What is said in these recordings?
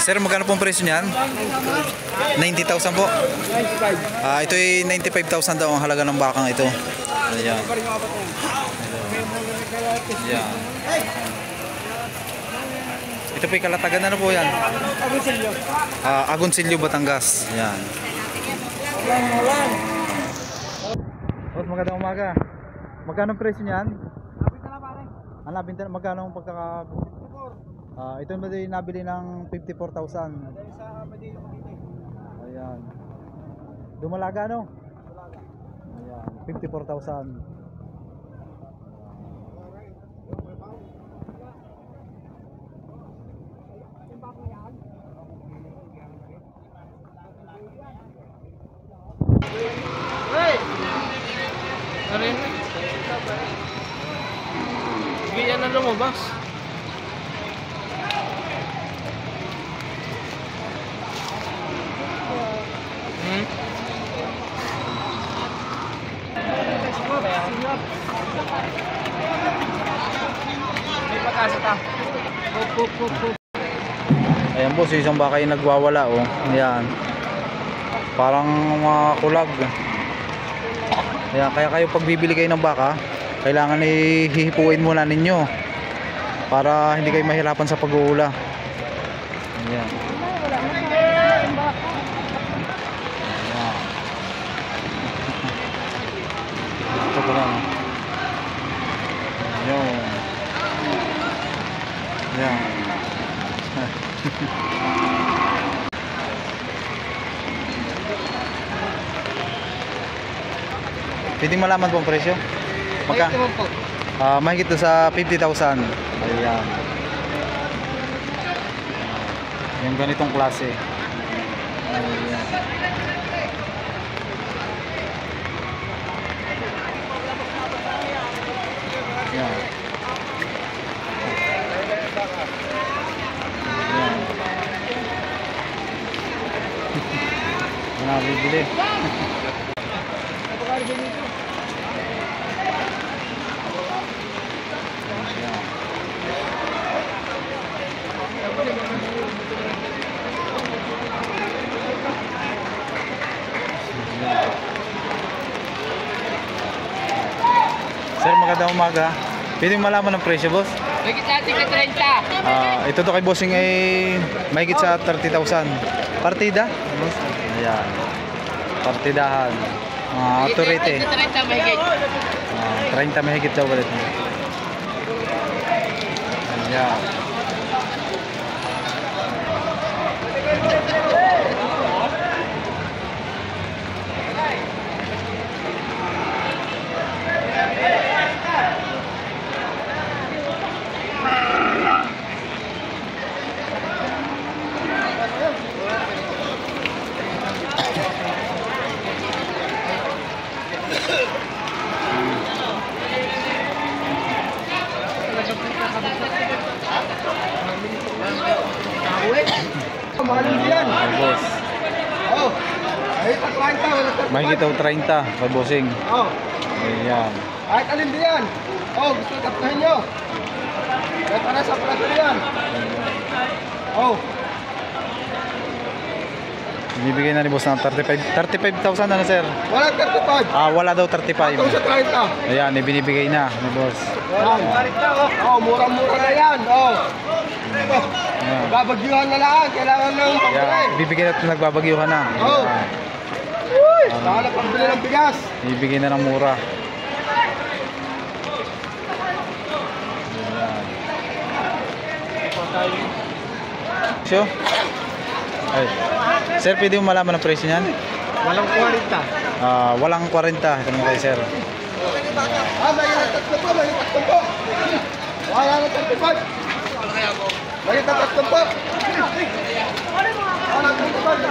Sir, magkano pong presyo niyan? 90,000 po. Ito ay 95,000 daw ang halaga ng bakang ito. Ayan. Ayan. Ito po ay Kalatagan, ano po yan? Agoncillo, Batangas. Ayan. Boss, magandang umaga. Magkano ang presyo niyan? Magkano ang pagkaka... ito ba din nabili ng 54,000? Ayan. Dumalaga, no? Ayan, 54,000. Sige, yan na lumabas. Ayan boss, isang baka yung nagwawala, oh. Ayan. Parang kulag. Ayan, kaya kayo pag bibili kayo ng baka, kailangan hihipuin muna ninyo para hindi kayo mahirapan sa pag-uula. Ayan. Ito ko lang. Ayan. Ayan. Pwede malaman po ang presyo? Mahigit na sa 50,000. Ayan. Yung ganitong klase. Ayan. Ayan. Nabibili. Sir, magandang umaga. Pwede malaman ang presyo, boss? Mahigit natin ka 30. Ito to kay bossing ay mahigit sa 30,000. Partida? Ayan. Partidahan. Autorite. 30 mahigit. 30 mahigit daw ulit. Ayan. Boss. Mahigit daw 30 kay bossing. Ayan. Kahit alin diyan. Gusto tapnahin nyo. Kahit para sa praso yan. Binibigay na ni boss ng 35,000 na sir. Wala 35. Wala daw 35. Ito sa 30. Ayan, ibinibigay na ni boss. Murang-mura na yan. Ayan. Babagyuhan na lang. Kailangan ng pambili. Ayan, ibibigay na nagbabagyuhan na. Ayan. Kailangan ng pambili ng bigas. Ibibigay na ng mura. Ayan. Ay. Sir, pwede mo malaman ang presyo niyan? Walang 40. Walang 40. Ito naman kay sir. May tatlo po. May tatlo po. Wala na 35. May tatlo po. Wala na 35.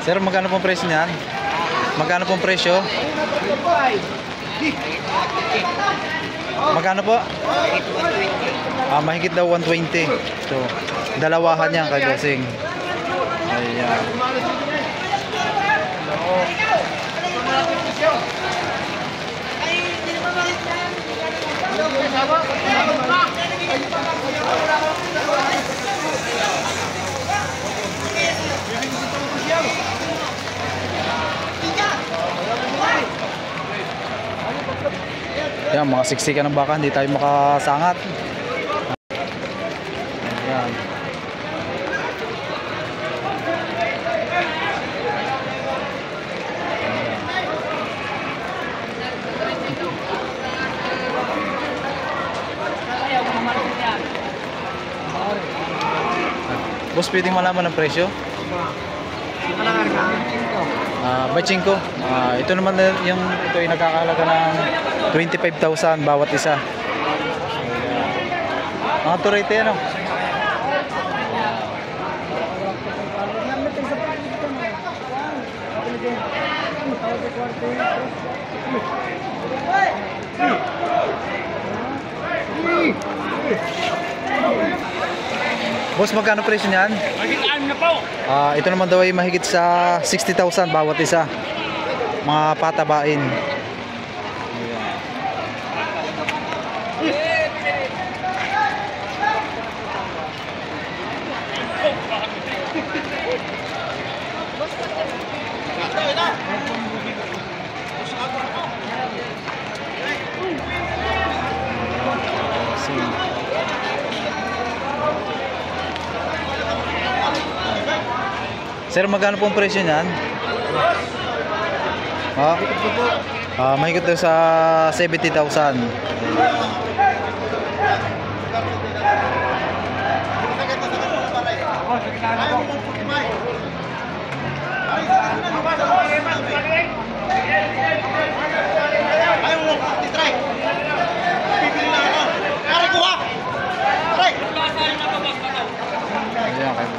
Sir, magkano pong presyo niyan? Magkano pong presyo? Magkano po? Mahigit daw 120. So, dalawahan yan kay bossing. Ayan. Ayan, mga siksika ng baka, hindi tayo makasangat. Ayan. Boss, pwedeng malaman ng presyo? Bachinko. Ito naman yung ito ay nagkakahalaga ng 25,000 bawat isa. Mga turete ano? Boss, magkano presyo niyan? Magitaan na po. Ito naman daw ay mahigit sa 60,000 bawat isa. Mga patabain. Sir, magkano pong presyo niyan? Mahigit daw sa 70,000. Ayan, kayo.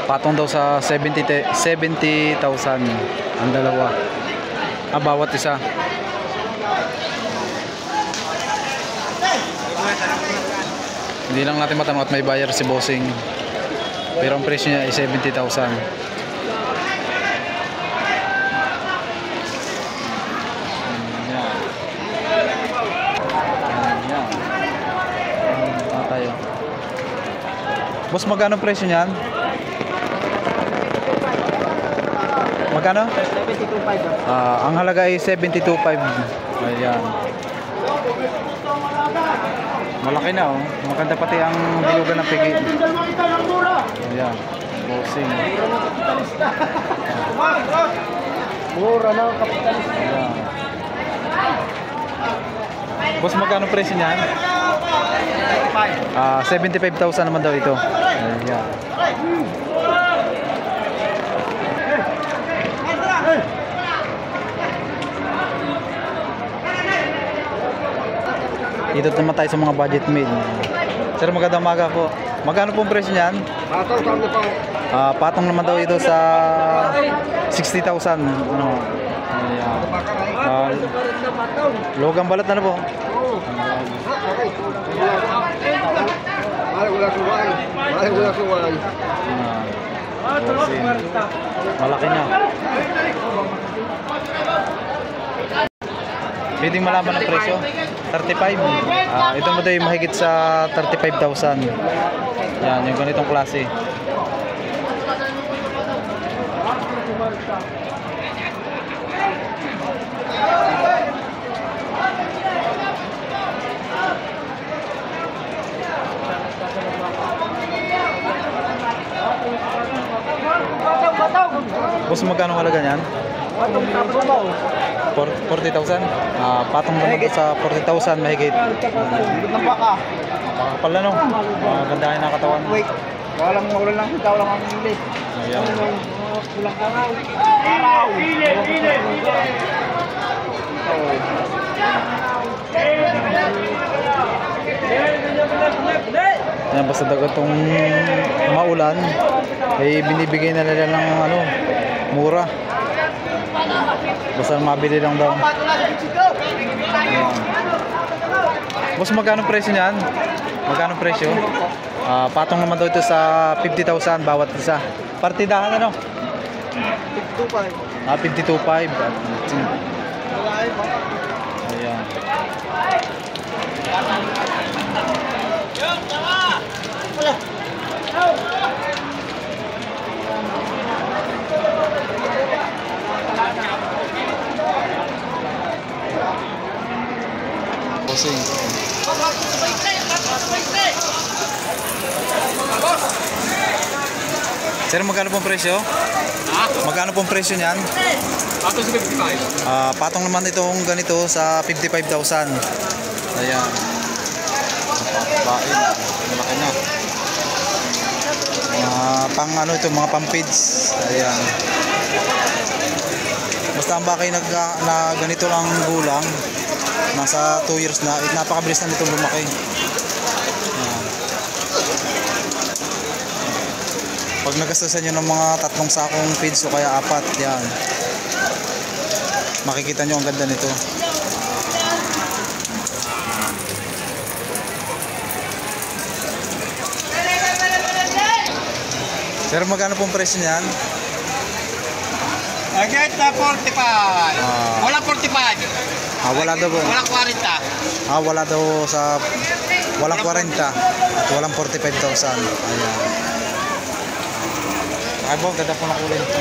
Patong daw sa 70,000 ang dalawa. Bawat isa. Hindi lang natin matanong at may buyer si bossing. Pero ang presyo niya ay 70,000. Tayo. Boss, magkano presyo niyan? Magkano? 72.5. Ang halaga ay 72.5. Ayan. Malaki na oh. Maganda pati ang bilugan ng pigi. Ayan. Bossing. Mura na ang kapitalista. Ayan. Boss, magkano presyo niyan? 75,000 naman daw ito. Ayan. Dito naman tayo sa mga budget meal. Sir, magandang umaga po. Magkano pong presyo niyan? Patong, sabi po. Patong naman daw ito sa 60,000. Ano? Ayan. Logang balat na po. Malaki na. Pwedeng malaman ang presyo? 35. Ito mo daw yung mahigit sa 35,000. Yan, yung ganitong klase. Boss, magkano halaga niyan? 40,000? Patong naman ito sa 40,000 mahigit. Makakapal na no? Gandahin na katawan. Wait. Walang magulan lang. Ikaw lang ang hindi. Ayan. Kulang ka nga. Araw. Yan, basta dagat itong maulan ay binibigay na nila ng ano, mura. Basta mabili lang daw. Ayan. Boss, magkano presyo niyan? Magkano presyo? Patong naman daw ito sa 50,000 bawat isa. Partidahan ano? 52.5. 52.5. Lalaki po. Ayan. Bossing. Sir, magkano pong presyo? Magkano pong presyo niyan? Ato sa 55. Patong naman itong ganito sa 55,000. Ayan. Bain. Malaki na. Pang ano ito, mga pang feeds. Ayan. Basta ang bakay na ganito lang gulang, nasa 2 years na, napakabilis na nitong lumaki. Ayan. Pag nagastusan nyo ng mga 3 sakong feeds o kaya 4, yan, makikita nyo ang ganda nito. Sir, magkano pong presyo niyan? Agad na 45. Wala 45. Wala daw po. Wala 40. Wala daw sa walang 40 at walang 45,000. Ayan. Ay po, ganda po ng kulay nito.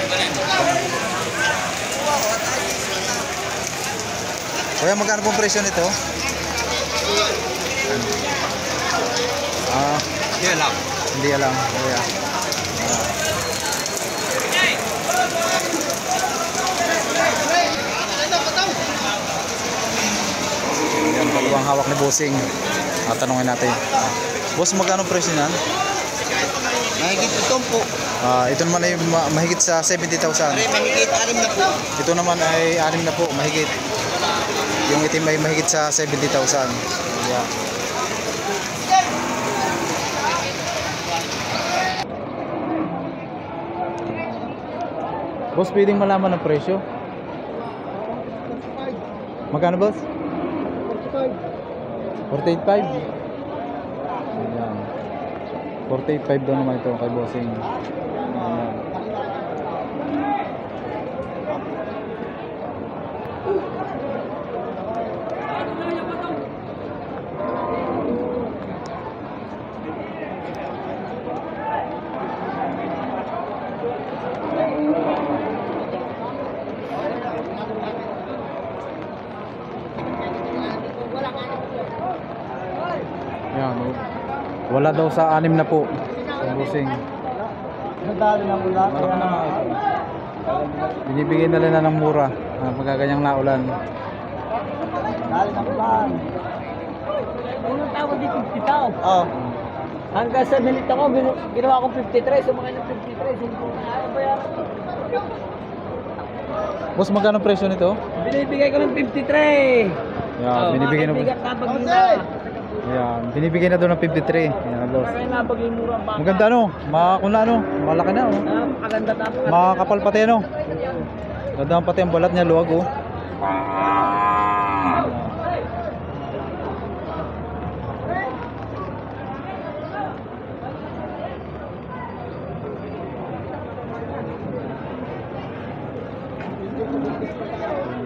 Kuya, magkano pong presyo nito? Hindi lang. Hindi alam. Kuya. Yan, dalawang hawak ni Bossing. Tanungin natin. Boss, magkano presyo niyan? Mahigit itong po. Ito naman ay mahigit sa 70,000. Mahigit 6 na po. Ito naman ay 6 na po, mahigit. Yung itim ay mahigit sa 70,000. Yeah. Boss, pwedeng malaman ang presyo? Magkano, boss? 48.5. Ayan. 48.5 daw naman ito kay Bossing. Ayan. Yan, oh. Wala daw sa 6 na po. Sa Bossing. Nadali na mula. Malaki na nga ito. Binibigay na lang ng mura. Magkaganyang naulan. Dali na mula. Unang tawag di 50 tao. Oh. Hanggang sa minute ako, ginawa ko 53. Sumakay ng 53. Hindi ko na bayaran. Boss, magkano presyo nito? Binibigay ko ng 53. Yan, binibigay na. Bigat na pag-ina. Yan, binibigay na doon ng 53. Yan, boss. Kaya nabagay mura ang baka. Maganda no? Kung ano, malaki na oh. Maganda tapos. Makakapal pati ano. Ganda pati ang balat niya, luwag oh.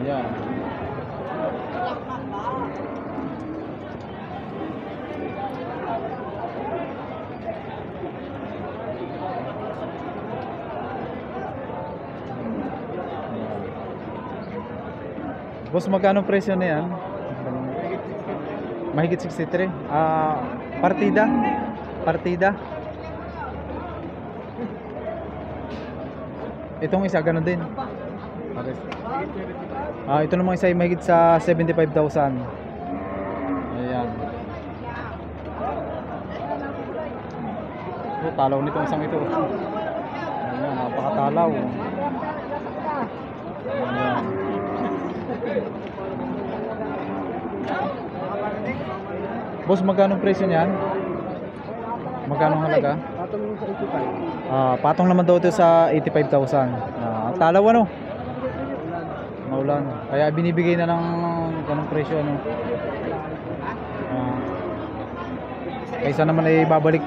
Yan. Boss, magkano presyo na yan? Mahigit 63. Partida? Partida? Itong isa, ganun din. Okay. Ito namang isa ay mahigit sa 75,000. Ayan. Talaw nitong isang ito. Ayan, napakatalaw. Ayan. Boss, magkano presyo niyan? Magkano ang halaga? Patong sa 85. Patong naman daw ito sa 85,000. Talaw ano? Maulan. Kaya binibigay na ng ganong presyo ano. Kaysa naman ay ibabalik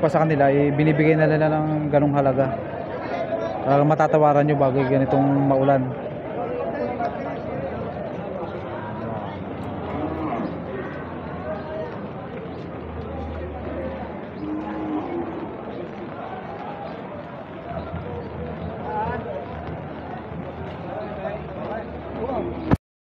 pa sa kanila, binibigay na nila ng ganong halaga. Para matatawaran nyo bago ganitong maulan.